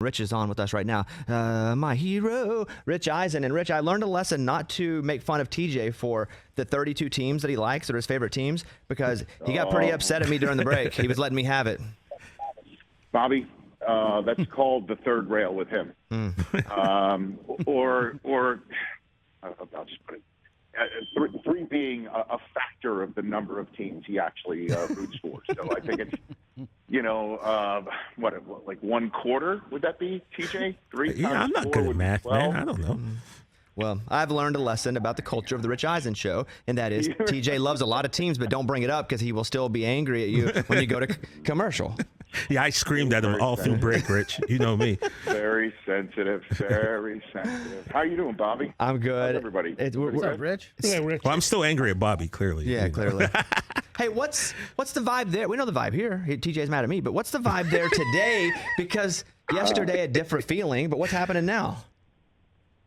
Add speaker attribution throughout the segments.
Speaker 1: Rich is on with us right now. My hero, Rich Eisen. And Rich, I learned a lesson not to make fun of TJ for the 32 teams that he likes or his favorite teams, because he got pretty upset at me during the break. He was letting me have it.
Speaker 2: Bobby, that's called the third rail with him. Or I'll just put it, three being a factor of the number of teams he actually roots for. So I think it's, like 1/4? Would that be, TJ? 3
Speaker 3: Yeah, I'm not good at math, man. I don't know.
Speaker 1: Well, I've learned a lesson about the culture of the Rich Eisen Show, and that is TJ loves a lot of teams, but don't bring it up because he will still be angry at you when you go to commercial.
Speaker 3: Yeah, I screamed at him all through break, Rich. You know me.
Speaker 2: Very sensitive, very sensitive. How you doing, Bobby?
Speaker 1: I'm good.
Speaker 2: How's everybody?
Speaker 4: What's up, Rich?
Speaker 3: Yeah, Rich. Well, I'm still angry at Bobby, clearly.
Speaker 1: Yeah, clearly. Hey, what's the vibe there? We know the vibe here. TJ's mad at me, but what's the vibe there today? Because yesterday a different feeling, but what's happening now?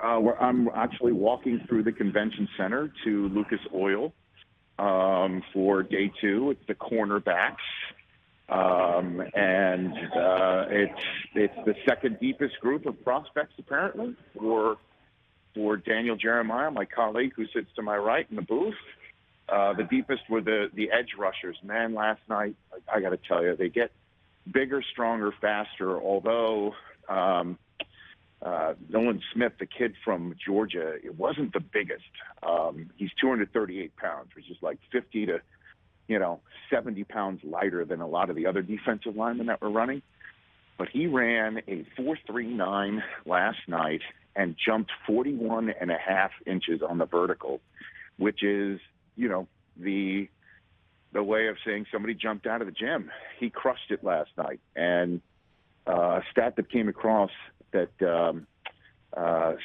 Speaker 2: I'm actually walking through the convention center to Lucas Oil for day 2. It's the cornerbacks. And it's the second deepest group of prospects, apparently, for Daniel Jeremiah, my colleague who sits to my right in the booth. The deepest were the edge rushers. Man, last night, I got to tell you, they get bigger, stronger, faster, although Nolan Smith, the kid from Georgia, it wasn't the biggest. He's 238 pounds, which is like 50 to 70 pounds lighter than a lot of the other defensive linemen that were running. But he ran a 4.39 last night and jumped 41.5 inches on the vertical, which is, the way of saying somebody jumped out of the gym. He crushed it last night. And a stat that came across that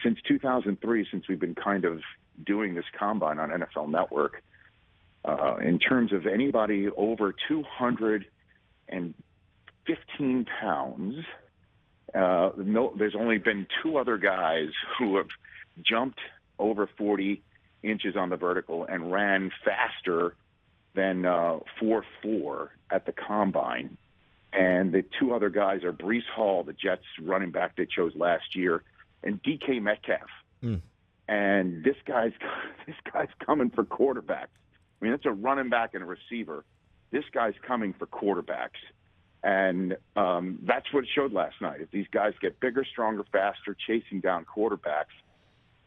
Speaker 2: since 2003, since we've been kind of doing this combine on NFL Network, in terms of anybody over 215 pounds, there's only been 2 other guys who have jumped over 40 inches on the vertical and ran faster than 4.4 at the combine. And the 2 other guys are Breece Hall, the Jets running back they chose last year, and DK Metcalf. And this guy's coming for quarterbacks. I mean, it's a running back and a receiver. This guy's coming for quarterbacks. And that's what it showed last night. If these guys get bigger, stronger, faster, chasing down quarterbacks.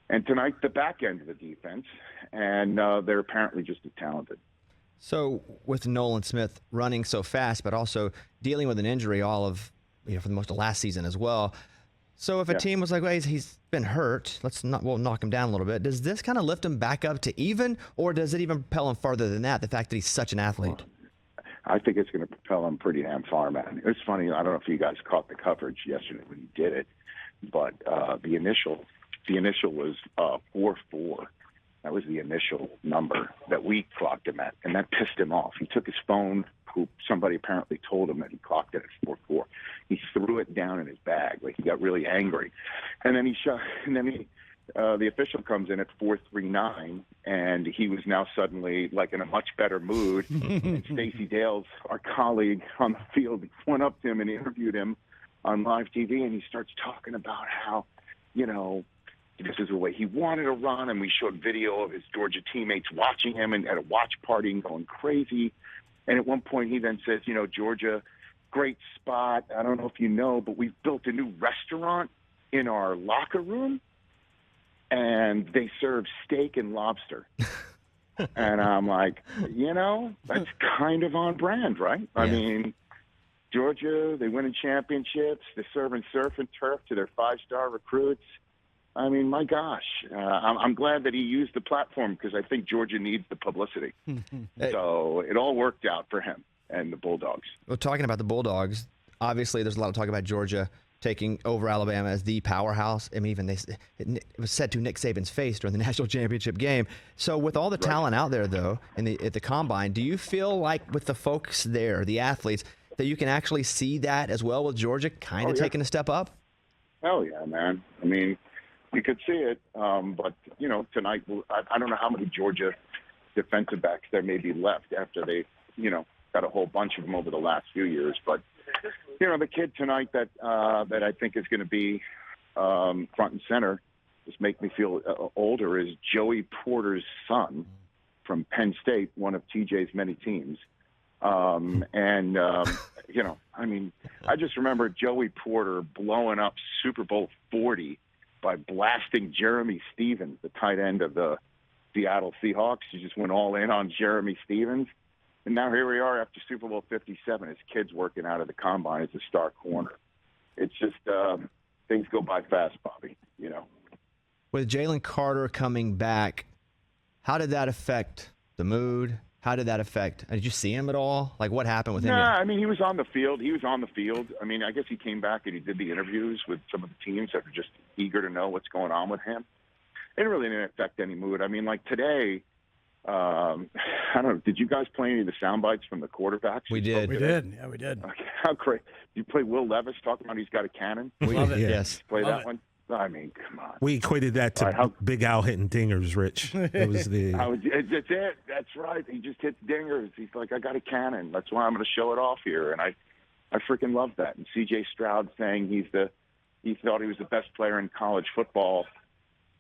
Speaker 2: And tonight, the back end of the defense. And they're apparently just as talented.
Speaker 1: So with Nolan Smith running so fast, but also dealing with an injury all of, for the most of last season as well. So if a team was like, well, he's been hurt, we'll knock him down a little bit. Does this kind of lift him back up to even, or does it even propel him farther than that, the fact that he's such an athlete?
Speaker 2: I think it's going to propel him pretty damn far, man. It was funny. I don't know if you guys caught the coverage yesterday when he did it, but the initial was 4.4. That was the initial number that we clocked him at, and that pissed him off. He took his phone, somebody apparently told him that he clocked it at 4.4. He threw it down in his bag, like he got really angry. And then the official comes in at 4.39, and he was now suddenly like in a much better mood. And Stacey Dales, our colleague on the field, went up to him and interviewed him on live TV, and he starts talking about how, this is the way he wanted to run, and we showed video of his Georgia teammates watching him and at a watch party and going crazy. And at one point he then says, Georgia, great spot. I don't know if you know, but we've built a new restaurant in our locker room, and they serve steak and lobster. And I'm like, that's kind of on brand, right? Yeah. I mean, Georgia, they winning championships. They're serving surf and turf to their 5-star recruits. I mean, my gosh, I'm glad that he used the platform because I think Georgia needs the publicity. So it all worked out for him and the Bulldogs.
Speaker 1: Well, talking about the Bulldogs, obviously there's a lot of talk about Georgia taking over Alabama as the powerhouse. I mean, even it was said to Nick Saban's face during the national championship game. So with all the talent out there, though, at the Combine, do you feel like with the folks there, the athletes, that you can actually see that as well with Georgia kind of taking a step up?
Speaker 2: Hell yeah, man. I mean, you could see it, but, tonight, I don't know how many Georgia defensive backs there may be left after they, got a whole bunch of them over the last few years. But the kid tonight that I think is going to be front and center, just make me feel older, is Joey Porter's son from Penn State, one of TJ's many teams. I just remember Joey Porter blowing up Super Bowl 40 by blasting Jeremy Stevens, the tight end of the Seattle Seahawks. He just went all in on Jeremy Stevens. And now here we are after Super Bowl 57. His kid's working out of the combine as a star corner. It's just things go by fast, Bobby,
Speaker 1: With Jalen Carter coming back, how did that affect the mood? How did that affect? Did you see him at all? Like, what happened with him?
Speaker 2: He was on the field. I guess he came back and he did the interviews with some of the teams that were just eager to know what's going on with him. It really didn't affect any mood. Like today, I don't know, did you guys play any of the sound bites from the quarterbacks?
Speaker 1: We did.
Speaker 4: Yeah, we did.
Speaker 2: Okay, how great. Did you play Will Levis talking about he's got a cannon?
Speaker 4: Love it.
Speaker 1: Yes.
Speaker 2: Play
Speaker 4: Love
Speaker 2: that
Speaker 4: it.
Speaker 2: one? I mean, come on.
Speaker 3: We equated that to Big Al hitting dingers, Rich. It was the.
Speaker 2: That's it. That's right. He just hits dingers. He's like, I got a cannon. That's why I'm going to show it off here. And I freaking love that. And C.J. Stroud saying he thought he was the best player in college football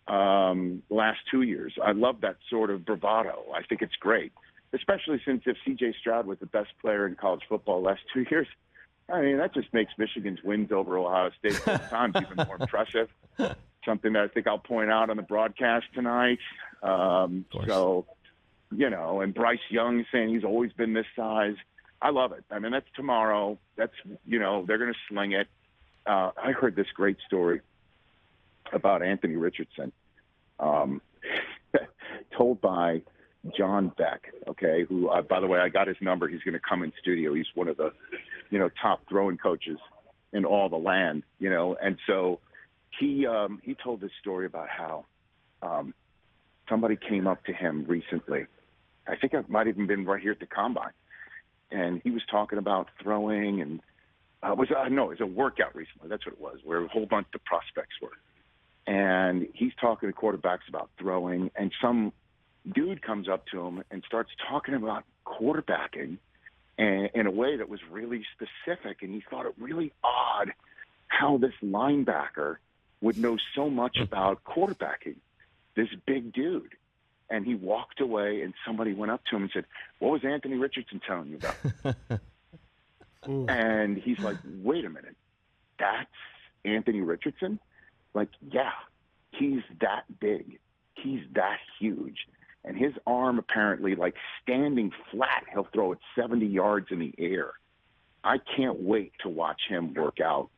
Speaker 2: last 2 years. I love that sort of bravado. I think it's great, especially since if C.J. Stroud was the best player in college football last 2 years, that just makes Michigan's wins over Ohio State 4 times even more impressive. Something that I think I'll point out on the broadcast tonight. And Bryce Young saying he's always been this size. I love it. That's tomorrow. That's, they're going to sling it. I heard this great story about Anthony Richardson, told by John Beck, okay, who, by the way, I got his number. He's going to come in studio. He's one of the, top throwing coaches in all the land, and so he told this story about how somebody came up to him recently. I think it might have even been right here at the Combine, and he was talking about throwing, and it was a workout recently. That's what it was, where a whole bunch of prospects were. And he's talking to quarterbacks about throwing, and some dude comes up to him and starts talking about quarterbacking in a way that was really specific. And he thought it really odd how this linebacker would know so much about quarterbacking, this big dude. And he walked away, and somebody went up to him and said, "What was Anthony Richardson telling you about?" And he's like, "Wait a minute, that's Anthony Richardson?" Like, yeah, he's that big. He's that huge. And his arm apparently, like standing flat, he'll throw it 70 yards in the air. I can't wait to watch him work out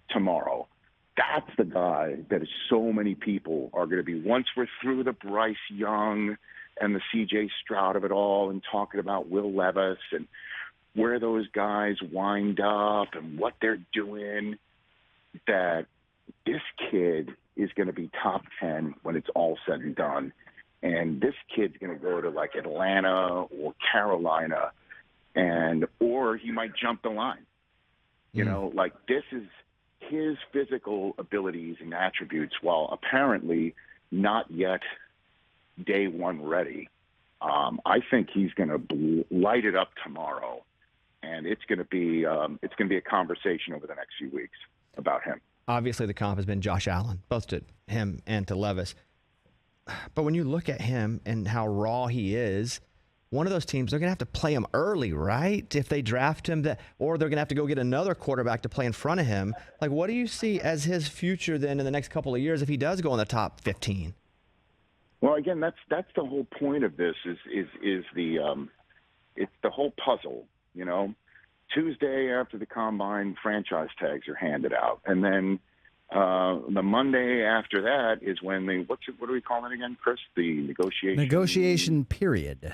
Speaker 2: tomorrow. That's the guy that so many people are going to be, once we're through the Bryce Young and the C.J. Stroud of it all and talking about Will Levis and where those guys wind up and what they're doing, that this kid is going to be top 10 when it's all said and done. And this kid's going to go to like Atlanta or Carolina, or he might jump the line. Like this is his physical abilities and attributes, while apparently not yet day one ready. I think he's going to light it up tomorrow, and it's going to be a conversation over the next few weeks about him.
Speaker 1: Obviously, the comp has been Josh Allen, both to him and to Levis. But when you look at him and how raw he is, one of those teams, they're going to have to play him early, right? If they draft him, or they're going to have to go get another quarterback to play in front of him. Like, what do you see as his future then in the next couple of years if he does go in the top 15?
Speaker 2: Well, again, that's the whole point of this is the it's the whole puzzle, Tuesday after the Combine, franchise tags are handed out, and then the Monday after that is when what do we call it again, Chris? The
Speaker 4: negotiation period.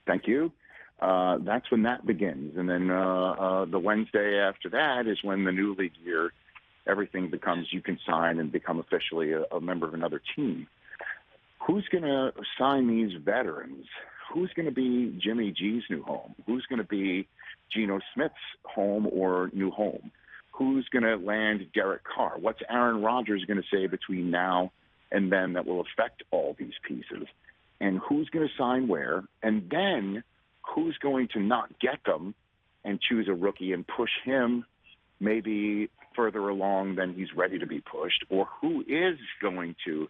Speaker 2: Thank you. That's when that begins, and then the Wednesday after that is when the new league year, everything becomes, you can sign and become officially a member of another team. Who's going to sign these veterans? Who's going to be Jimmy G's new home? Who's going to be Geno Smith's home or new home? Who's going to land Derek Carr? What's Aaron Rodgers going to say between now and then that will affect all these pieces? And who's going to sign where? And then who's going to not get them and choose a rookie and push him maybe further along than he's ready to be pushed, or who is going to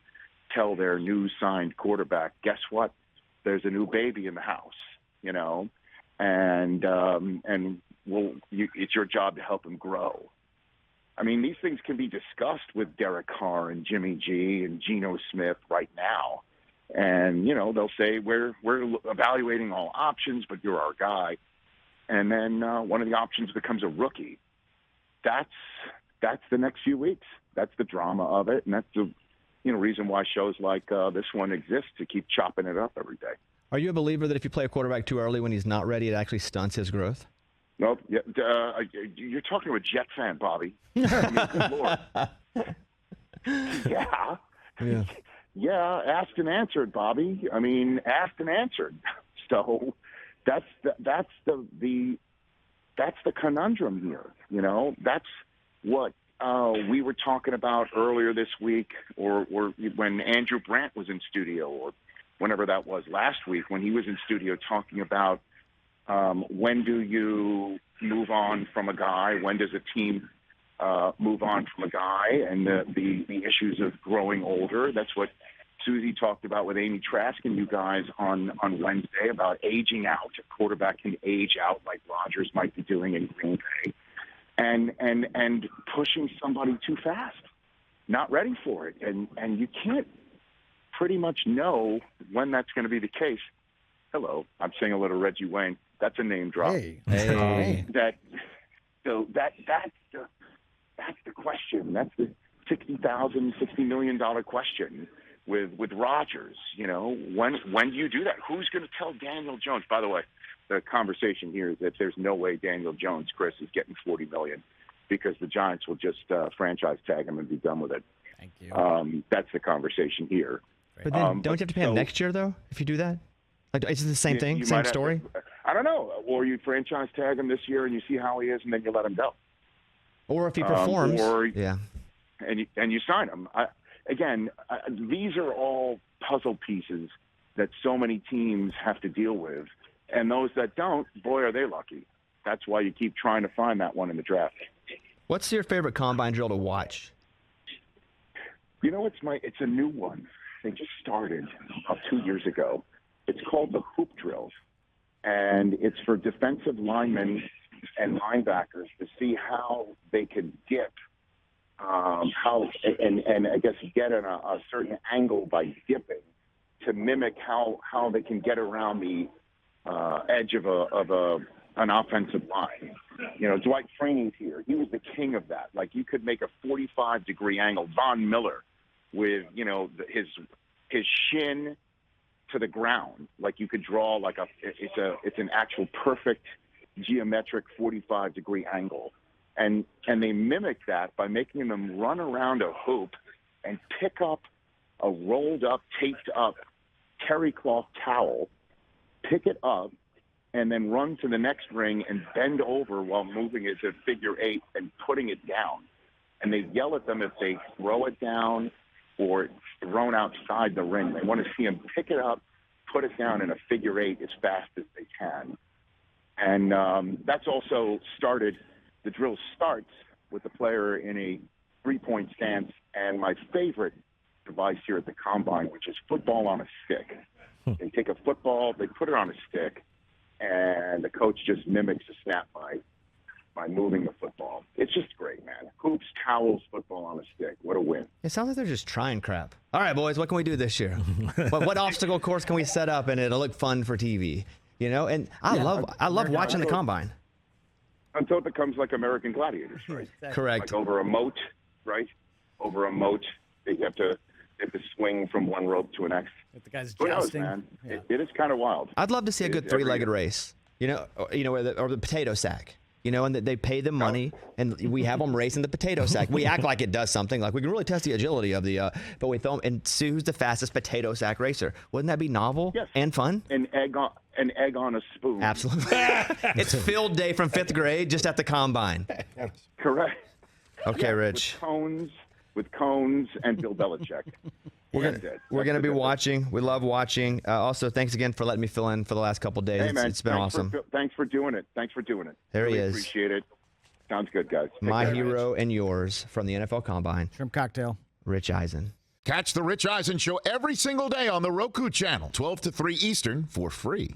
Speaker 2: tell their new signed quarterback, guess what? There's a new baby in the house, and it's your job to help him grow. I mean, these things can be discussed with Derek Carr and Jimmy G and Geno Smith right now. And, they'll say, we're evaluating all options, but you're our guy. And then one of the options becomes a rookie. That's the next few weeks. That's the drama of it. And that's the reason why shows like this one exist, to keep chopping it up every day.
Speaker 1: Are you a believer that if you play a quarterback too early when he's not ready, it actually stunts his growth?
Speaker 2: Nope. Yeah, you're talking to a Jet fan, Bobby. I mean, good Lord. Yeah. Yeah, asked and answered, Bobby. I mean, asked and answered. So that's the conundrum here. That's what we were talking about earlier this week, or when Andrew Brandt was in studio, or whenever that was last week, when he was in studio talking about when do you move on from a guy? When does a team move on from a guy? And the issues of growing older. That's what Susie talked about with Amy Trask and you guys on Wednesday about aging out. A quarterback can age out like Rodgers might be doing in Green Bay, and pushing somebody too fast, not ready for it, and you can't pretty much know when that's going to be the case. Hello, I'm saying a little Reggie Wayne. That's a name drop.
Speaker 4: Hey.
Speaker 2: That's the question. That's the $60 million question with Rodgers. When do you do that? Who's going to tell Daniel Jones? By the way, the conversation here is that there's no way Daniel Jones, Chris, is getting $40 million, because the Giants will just franchise tag him and be done with it.
Speaker 4: Thank you.
Speaker 2: That's the conversation here.
Speaker 1: But then don't you have to pay him next year, though, if you do that? Like, is it the same thing, same story?
Speaker 2: I don't know. Or you franchise tag him this year and you see how he is, and then you let him go.
Speaker 1: Or if he performs.
Speaker 2: And you sign him. These are all puzzle pieces that so many teams have to deal with. And those that don't, boy, are they lucky. That's why you keep trying to find that one in the draft.
Speaker 1: What's your favorite combine drill to watch?
Speaker 2: It's a new one. They just started about 2 years ago. It's called the hoop drill, and it's for defensive linemen and linebackers to see how they could dip, and I guess get in a certain angle by dipping, to mimic how they can get around the edge of an offensive line. Dwight Freeney's here. He was the king of that. Like, you could make a 45-degree angle. Von Miller with his shin to the ground, like you could draw it's an actual perfect geometric 45-degree angle, and they mimic that by making them run around a hoop and pick up a rolled up, taped up terry cloth towel, pick it up, and then run to the next ring and bend over while moving it to figure eight and putting it down. And they yell at them if they throw it down or it's thrown outside the ring. They want to see them pick it up, put it down in a figure eight as fast as they can. And that's also started, the drill starts with the player in a three-point stance, and my favorite device here at the Combine, which is football on a stick. They take a football, they put it on a stick, and the coach just mimics a snap by moving the football. It's just great, man. Hoops, towels, football on a stick. What a win.
Speaker 1: It sounds like they're just trying crap. All right, boys, what can we do this year? what obstacle course can we set up and it'll look fun for TV? And I love watching the Combine.
Speaker 2: Until it becomes like American Gladiators, right?
Speaker 1: Correct.
Speaker 2: Like over a moat, right? Over a moat, they have to swing from one rope to the next.
Speaker 4: If the guy's
Speaker 2: Who knows,
Speaker 4: jousting.
Speaker 2: man?
Speaker 4: Yeah.
Speaker 2: It is kind of wild.
Speaker 1: I'd love to see a good three-legged race. Or the potato sack. And they pay them money, and we have them racing the potato sack. We act like it does something, like we can really test the agility of the, but we throw them and see who's the fastest potato sack racer. Wouldn't that be novel and fun?
Speaker 2: An egg on a spoon.
Speaker 1: Absolutely. It's field day from 5th grade, just at the Combine.
Speaker 2: Correct.
Speaker 1: Okay, Rich.
Speaker 2: With cones and Bill Belichick.
Speaker 1: We're gonna be watching. We love watching. Also, thanks again for letting me fill in for the last couple of days.
Speaker 2: Hey, man,
Speaker 1: it's been awesome.
Speaker 2: Thanks for doing it.
Speaker 1: There
Speaker 2: really
Speaker 1: he is.
Speaker 2: Appreciate it. Sounds good, guys. Take
Speaker 1: My
Speaker 2: care.
Speaker 1: hero and yours from the NFL Combine,
Speaker 4: Shrimp cocktail.
Speaker 1: Rich Eisen.
Speaker 5: Catch the Rich Eisen Show every single day on the Roku channel, 12 to 3 Eastern, for free.